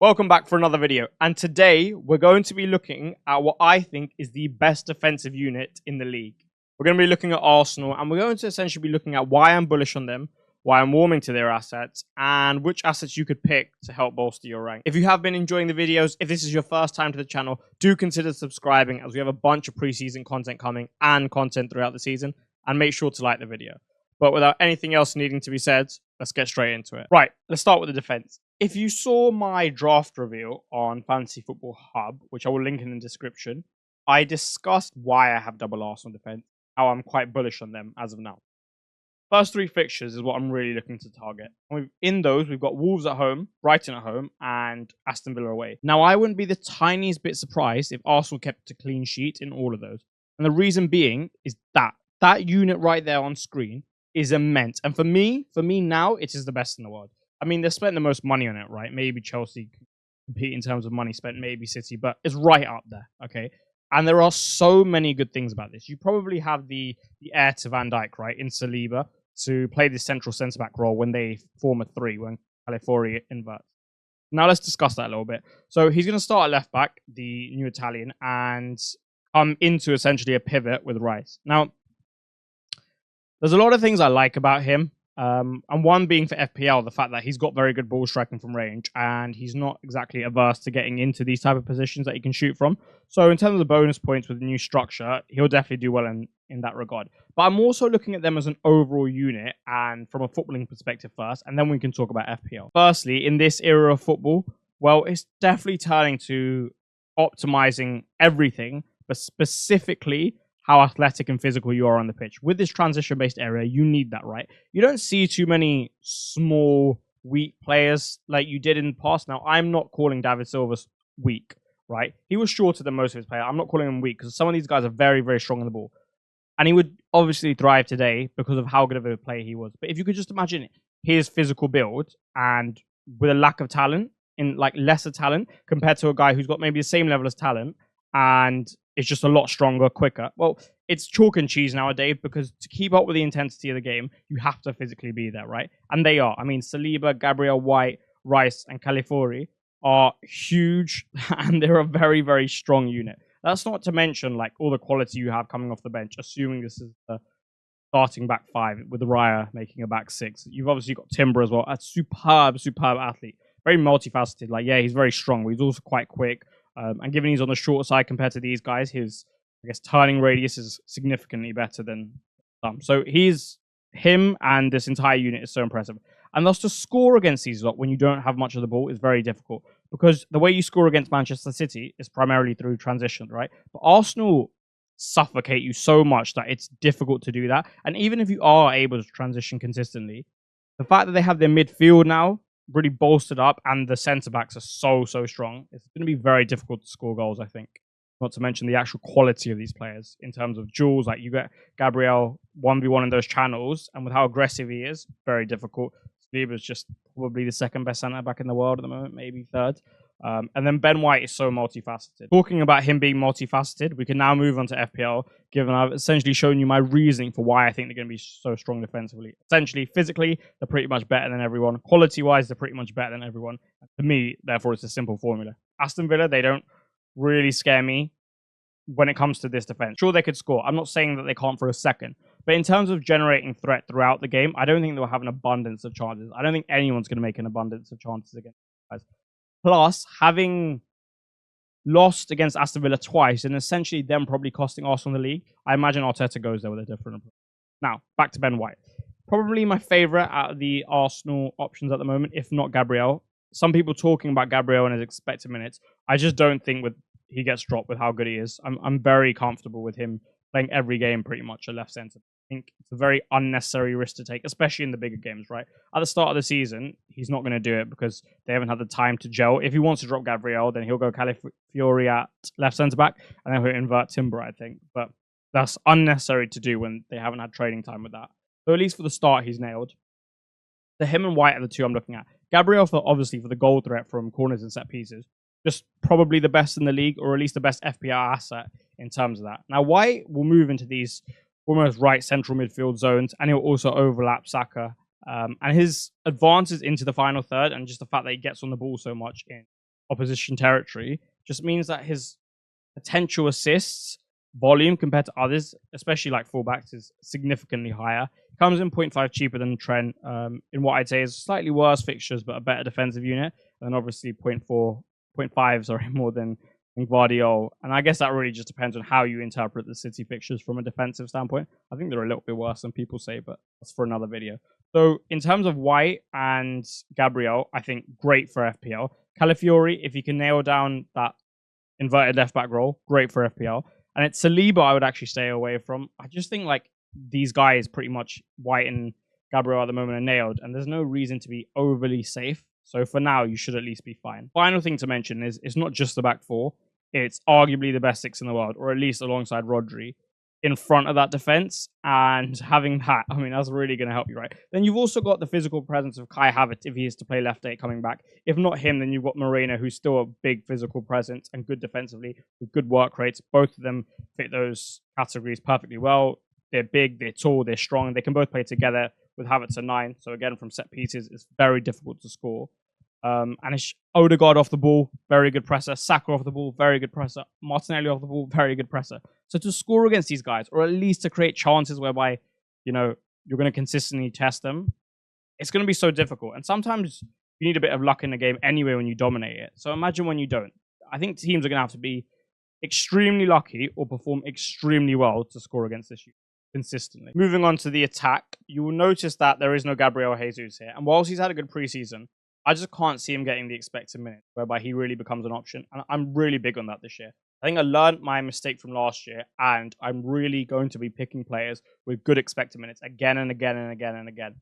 Welcome back for another video, and today we're going to be looking at what I think is the best defensive unit in the league. We're going to be looking at Arsenal, and we're going to essentially be looking at why I'm bullish on them, why I'm warming to their assets, and which assets you could pick to help bolster your rank. If you have been enjoying the videos, if this is your first time to the channel, do consider subscribing, as we have a bunch of preseason content coming and content throughout the season, and make sure to like the video. But without anything else needing to be said, let's get straight into it. Right, let's start with the defense. If you saw my draft reveal on Fantasy Football Hub, which I will link in the description, I discussed why I have double Arsenal defense, how I'm quite bullish on them as of now. First three fixtures is what I'm really looking to target. In those, we've got Wolves at home, Brighton at home, and Aston Villa away. Now, I wouldn't be the tiniest bit surprised if Arsenal kept a clean sheet in all of those. And the reason being is that unit right there on screen is immense. And for me now, it is the best in the world. I mean, they're spending the most money on it, right? Maybe Chelsea compete in terms of money spent, maybe City, but it's right up there, okay? And there are so many good things about this. You probably have the heir to Van Dijk, right, in Saliba to play the central centre-back role when they form a three, when Calafiori inverts. Now, let's discuss that a little bit. So he's going to start at left-back, the new Italian, and come into essentially a pivot with Rice. Now, there's a lot of things I like about him. And one being for FPL, the fact that he's got very good ball striking from range, and he's not exactly averse to getting into these type of positions that he can shoot from. So in terms of the bonus points with the new structure, he'll definitely do well in that regard. But I'm also looking at them as an overall unit and from a footballing perspective first, and then we can talk about FPL. Firstly, in this era of football, well, it's definitely turning to optimizing everything, but specifically how athletic and physical you are on the pitch. With this transition-based area, you need that, right? You don't see too many small, weak players like you did in the past. Now, I'm not calling David Silva weak, right? He was shorter than most of his players. I'm not calling him weak because some of these guys are very, very strong on the ball. And he would obviously thrive today because of how good of a player he was. But if you could just imagine his physical build and with a lack of talent, in like lesser talent, compared to a guy who's got maybe the same level as talent, and it's just a lot stronger, quicker. Well, it's chalk and cheese nowadays because to keep up with the intensity of the game, you have to physically be there, right? And they are. I mean, Saliba, Gabriel, White, Rice, and Calafiori are huge, and they're a very, very strong unit. That's not to mention like all the quality you have coming off the bench, assuming this is the starting back five with Raya making a back six. You've obviously got Timber as well, a superb athlete. Very multifaceted. Like, yeah, he's very strong, but he's also quite quick. And given he's on the short side compared to these guys, his, I guess, turning radius is significantly better than some. So him and this entire unit is so impressive. And thus to score against these lot when you don't have much of the ball is very difficult because the way you score against Manchester City is primarily through transition, right? But Arsenal suffocate you so much that it's difficult to do that. And even if you are able to transition consistently, the fact that they have their midfield now really bolstered up, and the centre backs are so strong. It's going to be very difficult to score goals, I think. Not to mention the actual quality of these players in terms of duels. Like you get Gabriel 1v1 in those channels, and with how aggressive he is, very difficult. Saliba's just probably the second best centre back in the world at the moment, maybe third. And then Ben White is so multifaceted. Talking about him being multifaceted, we can now move on to FPL, given I've essentially shown you my reasoning for why I think they're going to be so strong defensively. Essentially, physically, they're pretty much better than everyone. Quality-wise, they're pretty much better than everyone. To me, therefore, it's a simple formula. Aston Villa, they don't really scare me when it comes to this defense. Sure, they could score. I'm not saying that they can't for a second. But in terms of generating threat throughout the game, I don't think they'll have an abundance of chances. I don't think anyone's going to make an abundance of chances against these guys. Plus, having lost against Aston Villa twice and essentially them probably costing Arsenal the league, I imagine Arteta goes there with a different approach. Now, back to Ben White. Probably my favourite out of the Arsenal options at the moment, if not Gabriel. Some people talking about Gabriel and his expected minutes. I just don't think he gets dropped with how good he is. I'm very comfortable with him playing every game pretty much at left centre. I think it's a very unnecessary risk to take, especially in the bigger games, right? At the start of the season, he's not going to do it because they haven't had the time to gel. If he wants to drop Gabriel, then he'll go Calafiori at left centre-back, and then he'll invert Timber, I think. But that's unnecessary to do when they haven't had training time with that. So at least for the start, he's nailed. Him and White are the two I'm looking at. Gabriel, obviously, for the goal threat from corners and set pieces. Just probably the best in the league, or at least the best FPL asset in terms of that. Now, White will move into these almost right central midfield zones, and he'll also overlap Saka. And his advances into the final third, and just the fact that he gets on the ball so much in opposition territory just means that his potential assists volume compared to others, especially like fullbacks, is significantly higher. Comes in 0.5 cheaper than Trent in what I'd say is slightly worse fixtures, but a better defensive unit. And obviously 0.5, sorry, more than Guardiola. And I guess that really just depends on how you interpret the City fixtures from a defensive standpoint. I think they're a little bit worse than people say, but that's for another video. So in terms of White and Gabriel, I think great for FPL. Calafiori, if he can nail down that inverted left back role, great for FPL. And it's Saliba I would actually stay away from. I just think like these guys pretty much, White and Gabriel at the moment, are nailed, and there's no reason to be overly safe. So for now, you should at least be fine. Final thing to mention is it's not just the back four. It's arguably the best six in the world, or at least alongside Rodri, in front of that defense. And having that, I mean, that's really going to help you, right? Then you've also got the physical presence of Kai Havertz if he is to play left 8 coming back. If not him, then you've got Moreno, who's still a big physical presence and good defensively with good work rates. Both of them fit those categories perfectly well. They're big, they're tall, they're strong. They can both play together with Havertz at 9. So again, from set pieces, it's very difficult to score. And it's Odegaard off the ball, very good presser. Saka off the ball, very good presser. Martinelli off the ball, very good presser. So to score against these guys, or at least to create chances whereby, you know, you're going to consistently test them, it's going to be so difficult. And sometimes you need a bit of luck in the game anyway when you dominate it. So imagine when you don't. I think teams are going to have to be extremely lucky or perform extremely well to score against this consistently. Moving on to the attack, you will notice that there is no Gabriel Jesus here. And whilst he's had a good preseason, I just can't see him getting the expected minutes whereby he really becomes an option. And I'm really big on that this year. I think I learned my mistake from last year, and I'm really going to be picking players with good expected minutes again and again and again and again.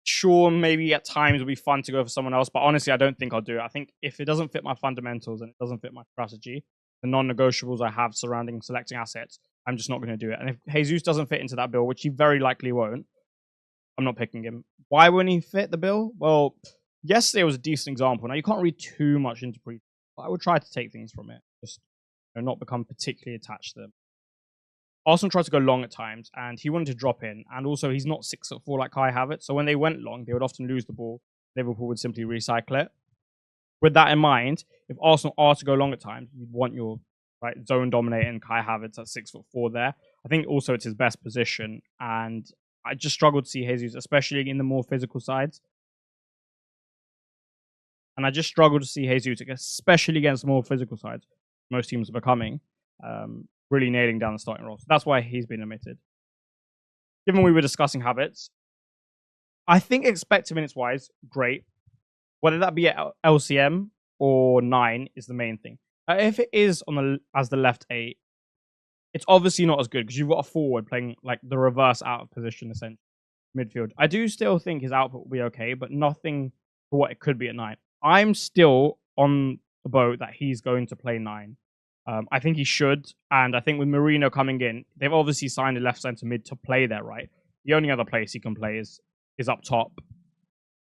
Sure, maybe at times it'll be fun to go for someone else, but honestly, I don't think I'll do it. I think if it doesn't fit my fundamentals and it doesn't fit my strategy, the non-negotiables I have surrounding selecting assets, I'm just not going to do it. And if Jesus doesn't fit into that bill, which he very likely won't, I'm not picking him. Why won't he fit the bill? Well, yesterday was a decent example. Now, you can't read too much into pre, but I would try to take things from it. Just not become particularly attached to them. Arsenal tried to go long at times, and he wanted to drop in. And also, he's not 6'4" like Kai Havertz. So when they went long, they would often lose the ball. Liverpool would simply recycle it. With that in mind, if Arsenal are to go long at times, you'd want your zone dominating Kai Havertz at 6'4" there. I think also it's his best position, and I just struggle to see Jesus, especially in the more physical sides. And I just struggle to see Jesus, especially against more physical sides. Most teams are becoming really nailing down the starting role. So that's why he's been omitted. Given we were discussing Havertz, I think expected minutes wise, great. Whether that be at LCM or 9 is the main thing. If it is as the left 8, it's obviously not as good because you've got a forward playing like the reverse out of position, essentially, midfield. I do still think his output will be okay, but nothing for what it could be at 9. I'm still on the boat that he's going to play 9. I think he should, and I think with Marino coming in, they've obviously signed a left centre mid to play there, right? The only other place he can play is up top,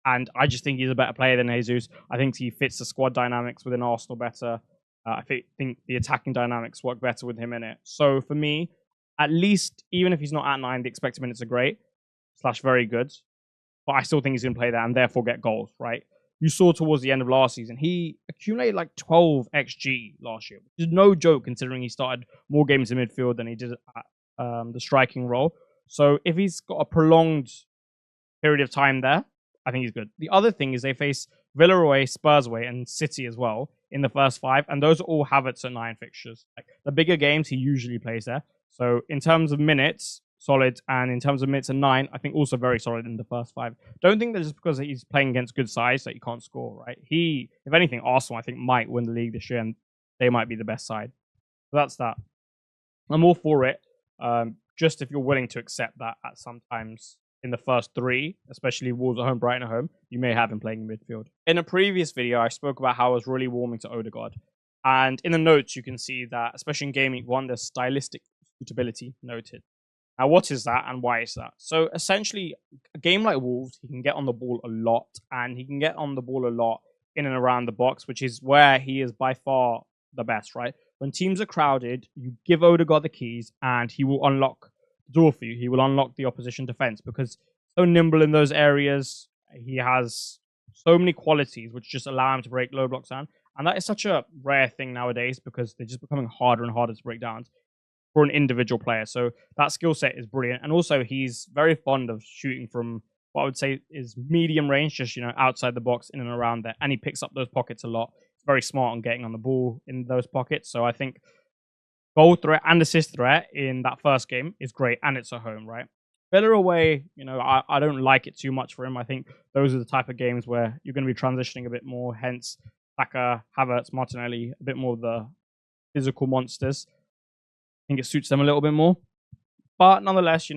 and I just think he's a better player than Jesus. I think he fits the squad dynamics within Arsenal better. I think the attacking dynamics work better with him in it. So for me, at least, even if he's not at 9, the expected minutes are great / very good, but I still think he's going to play there and therefore get goals, right? You saw towards the end of last season, he accumulated like 12 XG last year, which is no joke considering he started more games in midfield than he did at the striking role. So if he's got a prolonged period of time there, I think he's good. The other thing is they face Villa away, Spurs away, and City as well in the first 5, and those are all Havertz at 9 fixtures. Like the bigger games, he usually plays there. So in terms of minutes, solid, and in terms of minutes at 9, I think also very solid in the first 5. Don't think that just because he's playing against good sides that he can't score, right? If anything, Arsenal, I think, might win the league this year, and they might be the best side. So that's that. I'm all for it, just if you're willing to accept that at sometimes in the first 3, especially Wolves at home, Brighton at home, you may have him playing in midfield. In a previous video, I spoke about how I was really warming to Odegaard. And in the notes, you can see that, especially in Game Week 1, there's stylistic suitability noted. Now, what is that and why is that? So, essentially, a game like Wolves, he can get on the ball a lot, and he can get on the ball a lot in and around the box, which is where he is by far the best, right? When teams are crowded, you give Odegaard the keys, and he will unlock the door for you. He will unlock the opposition defense because so nimble in those areas. He has so many qualities which just allow him to break low blocks down. And that is such a rare thing nowadays because they're just becoming harder and harder to break down for an individual player. So that skill set is brilliant. And also, he's very fond of shooting from what I would say is medium range, just, outside the box, in and around there. And he picks up those pockets a lot. He's very smart on getting on the ball in those pockets. So I think goal threat and assist threat in that first game is great. And it's at home, right? Villa away, I don't like it too much for him. I think those are the type of games where you're going to be transitioning a bit more. Hence, Saka, Havertz, Martinelli, a bit more of the physical monsters. I think it suits them a little bit more. But nonetheless,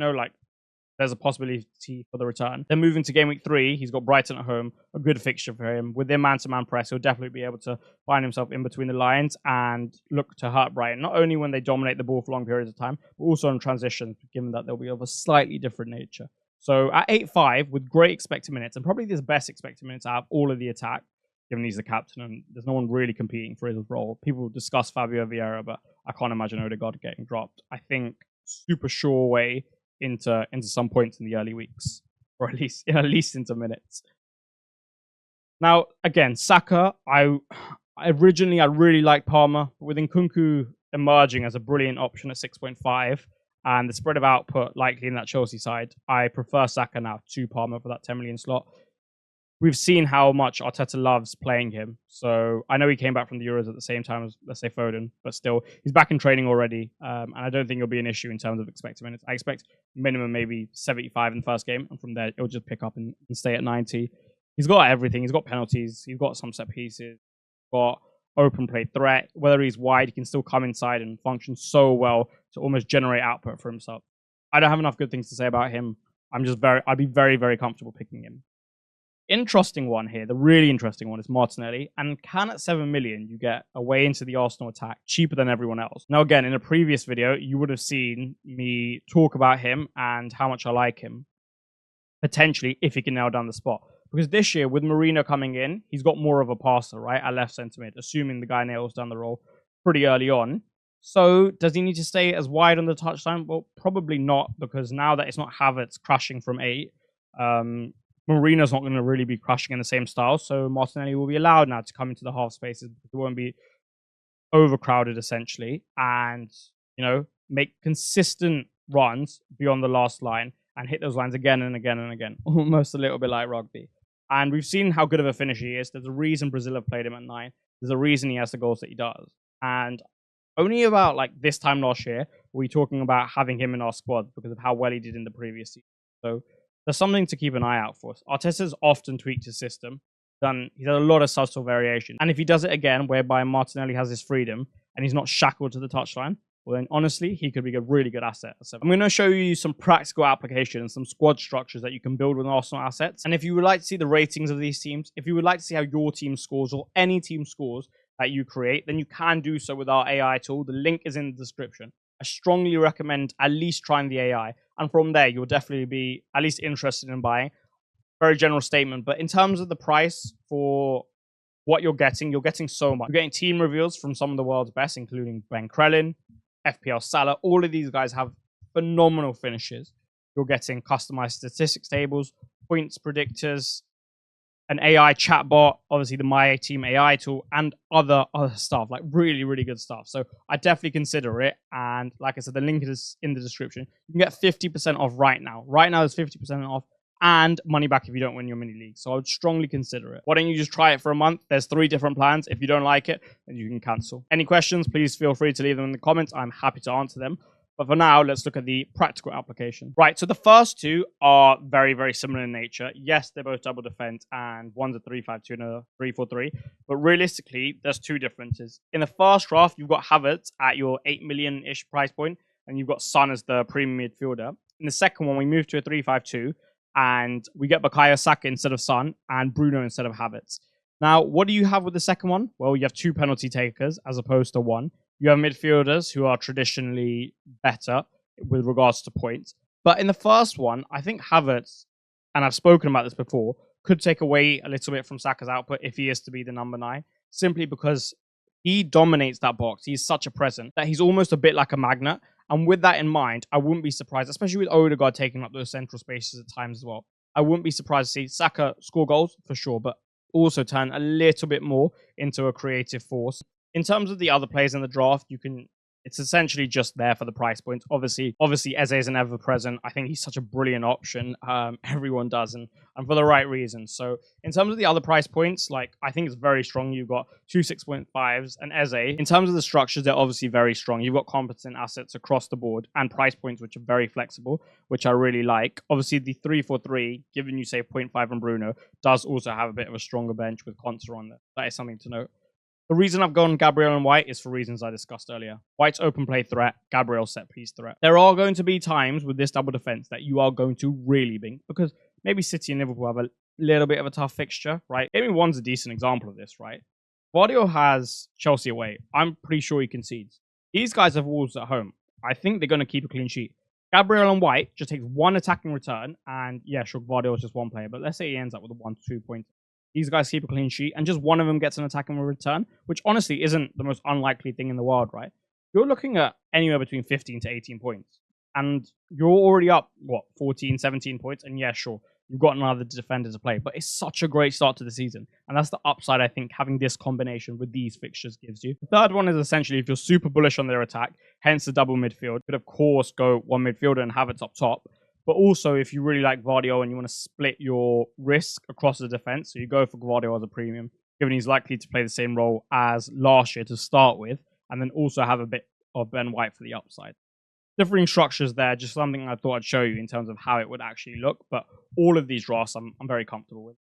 there's a possibility for the return. Then moving to game week 3, he's got Brighton at home, a good fixture for him. With their man-to-man press, he'll definitely be able to find himself in between the lines and look to hurt Brighton, not only when they dominate the ball for long periods of time, but also in transition, given that they'll be of a slightly different nature. So at 8.5, with great expected minutes, and probably the best expected minutes out of all of the attack, given he's the captain and there's no one really competing for his role. People discuss Fabio Vieira, but I can't imagine Odegaard getting dropped. I think super sure way into some points in the early weeks, or at least into minutes. Now, again, Saka, I really liked Palmer, but with Nkunku emerging as a brilliant option at 6.5 and the spread of output likely in that Chelsea side, I prefer Saka now to Palmer for that 10 million slot. We've seen how much Arteta loves playing him. So I know he came back from the Euros at the same time as, let's say, Foden, but still, he's back in training already. And I don't think it'll be an issue in terms of expected minutes. I expect minimum maybe 75 in the first game. And from there, it'll just pick up and stay at 90. He's got everything. He's got penalties. He's got some set pieces. He's got open play threat. Whether he's wide, he can still come inside and function so well to almost generate output for himself. I don't have enough good things to say about him. I'd be very, very comfortable picking him. Interesting one here, the really interesting one is Martinelli. And can at 7 million, you get away into the Arsenal attack cheaper than everyone else. Now, again, in a previous video, you would have seen me talk about him and how much I like him, potentially, if he can nail down the spot. Because this year, with Marino coming in, he's got more of a passer, right, at left centre mid, assuming the guy nails down the role pretty early on. So does he need to stay as wide on the touchline? Well, probably not, because now that it's not Havertz crashing from 8, Marino's not going to really be crashing in the same style, so Martinelli will be allowed now to come into the half spaces. It won't be overcrowded, essentially, and, make consistent runs beyond the last line and hit those lines again and again and again, almost a little bit like rugby. And we've seen how good of a finisher he is. There's a reason Brazil have played him at 9. There's a reason he has the goals that he does. And only about this time last year were we talking about having him in our squad because of how well he did in the previous season. So there's something to keep an eye out for. Arteta's often tweaked his system. He's had a lot of subtle variation. And if he does it again, whereby Martinelli has his freedom and he's not shackled to the touchline, well, then honestly, he could be a really good asset. So I'm going to show you some practical applications, some squad structures that you can build with Arsenal assets. And if you would like to see the ratings of these teams, if you would like to see how your team scores or any team scores that you create, then you can do so with our AI tool. The link is in the description. I strongly recommend at least trying the AI. And from there, you'll definitely be at least interested in buying. Very general statement. But in terms of the price for what you're getting so much. You're getting team reveals from some of the world's best, including Ben Crellin, FPL Salah. All of these guys have phenomenal finishes. You're getting customized statistics tables, points predictors, an AI chatbot, obviously the My Team AI tool, and other stuff, like really, really good stuff. So I definitely consider it. And like I said, the link is in the description. You can get 50% off right now. Right now, there's 50% off and money back if you don't win your mini league. So I would strongly consider it. Why don't you just try it for a month? There's 3 different plans. If you don't like it, then you can cancel. Any questions, please feel free to leave them in the comments. I'm happy to answer them. But for now, let's look at the practical application. Right, so the first 2 are very, very similar in nature. Yes, they're both double defense, and one's a 3-5-2 and a 3-4-3. But realistically, there's 2 differences. In the first draft, you've got Havertz at your 8 million-ish price point, and you've got Son as the premium midfielder. In the second one, we move to a 3-5-2, and we get Bukayo Saka instead of Son, and Bruno instead of Havertz. Now, what do you have with the second one? Well, you have 2 penalty takers as opposed to 1. You have midfielders who are traditionally better with regards to points. But in the first one, I think Havertz, and I've spoken about this before, could take away a little bit from Saka's output if he is to be the number 9, simply because he dominates that box. He's such a presence that he's almost a bit like a magnet. And with that in mind, I wouldn't be surprised, especially with Odegaard taking up those central spaces at times as well. I wouldn't be surprised to see Saka score goals for sure, but also turn a little bit more into a creative force. In terms of the other players in the draft, it's essentially just there for the price points. Obviously, Eze is an ever present. I think he's such a brilliant option. Everyone does, and for the right reasons. So in terms of the other price points, like I think it's very strong. You've got two 6.5s and Eze. In terms of the structures, they're obviously very strong. You've got competent assets across the board and price points which are very flexible, which I really like. Obviously, the 3-4-3, given you say 0.5 on Bruno, does also have a bit of a stronger bench with Konsa on there. That is something to note. The reason I've gone Gabriel and White is for reasons I discussed earlier. White's open play threat, Gabriel's set piece threat. There are going to be times with this double defense that you are going to really bink, because maybe City and Liverpool have a little bit of a tough fixture, right? Gaming 1's a decent example of this, right? Vardio has Chelsea away. I'm pretty sure he concedes. These guys have Wolves at home. I think they're going to keep a clean sheet. Gabriel and White just takes one attacking return, and yeah, sure, Vardio is just one player, but let's say he ends up with a 1 to 2 point. These guys keep a clean sheet, and just one of them gets an attacking return, which honestly isn't the most unlikely thing in the world, right? You're looking at anywhere between 15 to 18 points, and you're already up, 14, 17 points, and yeah, sure, you've got another defender to play, but it's such a great start to the season, and that's the upside I think having this combination with these fixtures gives you. The third one is essentially if you're super bullish on their attack, hence the double midfield, you could of course go one midfielder and have it up top. But also, if you really like Vardio and you want to split your risk across the defense, so you go for Vardio as a premium, given he's likely to play the same role as last year to start with, and then also have a bit of Ben White for the upside. Differing structures there, just something I thought I'd show you in terms of how it would actually look, but all of these drafts I'm very comfortable with.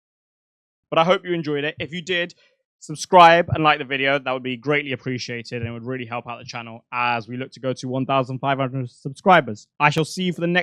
But I hope you enjoyed it. If you did, subscribe and like the video. That would be greatly appreciated, and it would really help out the channel as we look to go to 1,500 subscribers. I shall see you for the next